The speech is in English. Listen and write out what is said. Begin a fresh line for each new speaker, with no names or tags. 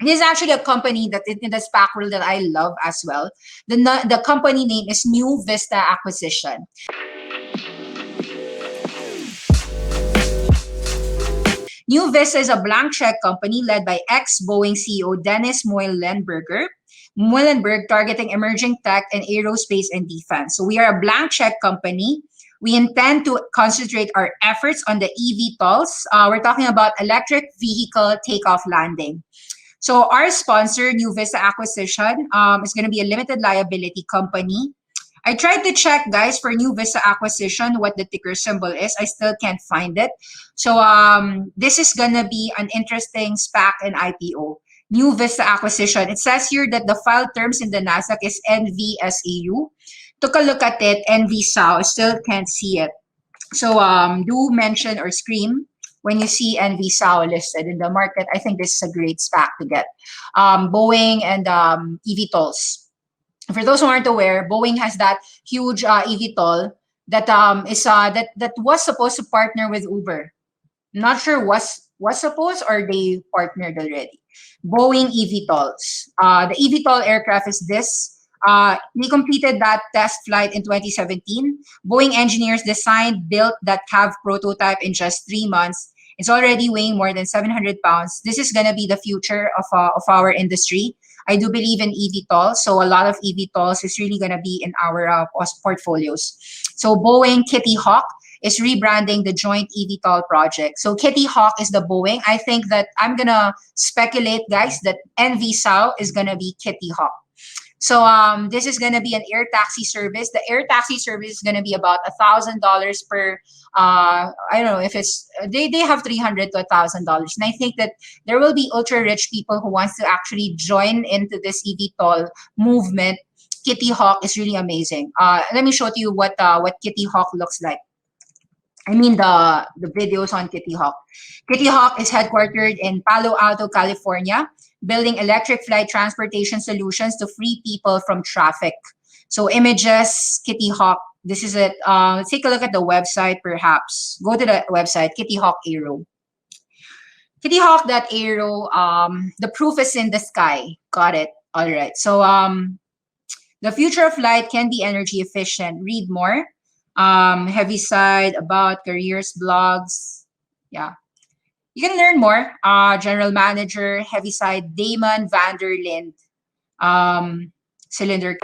This is actually a company that in the SPAC world that I love as well. The company name is New Vista Acquisition. New Vista is a blank check company led by ex-Boeing CEO Dennis Muilenburg, targeting emerging tech and aerospace and defense. So we are a blank check company. We intend to concentrate our efforts on the eVTOLs. We're talking about electric vehicle takeoff landing. So our sponsor, New Vista Acquisition, is going to be a limited liability company. I tried to check, guys, for New Vista Acquisition, what the ticker symbol is. I still can't find it. So this is going to be an interesting SPAC and IPO. New Vista Acquisition. It says here that the file terms in the NASDAQ is NVSAU. Took a look at it, NVSAU. I still can't see it. So do mention or scream when you see NVSAU listed in the market. I think this is a great SPAC to get. Boeing and eVTOLs. For those who aren't aware, Boeing has that huge eVTOL that that was supposed to partner with Uber. I'm not sure was supposed or they partnered already. Boeing eVTOLs. The eVTOL aircraft is this. They completed that test flight in 2017. Boeing engineers designed, built that CAV prototype in just 3 months. It's already weighing more than 700 pounds. This is going to be the future of our industry. I do believe in eVTOL, so a lot of eVTOLs is really going to be in our portfolios. So Boeing Kitty Hawk is rebranding the joint eVTOL project. So Kitty Hawk is the Boeing. I think that I'm going to speculate, guys, that NVSAU is going to be Kitty Hawk. So this is going to be an air taxi service. The air taxi service is going to be about $1,000 per, I don't know if it's, they have $300 to $1,000. And I think that there will be ultra rich people who wants to actually join into this eVTOL movement. Kitty Hawk is really amazing. Let me show to you what Kitty Hawk looks like. I mean the videos on Kitty Hawk. Kitty Hawk is headquartered in Palo Alto, California, building electric flight transportation solutions to free people from traffic. So images, Kitty Hawk. This is it. Let's take a look at the website, perhaps. Go to the website, Kitty Hawk Aero. Kitty Hawk Aero. The proof is in the sky. Got it. All right. So the future of flight can be energy efficient. Read more. Heavy side, about, careers, blogs. Yeah. You can learn more. General Manager, Heavyside, Damon Vanderlind, Cylinder.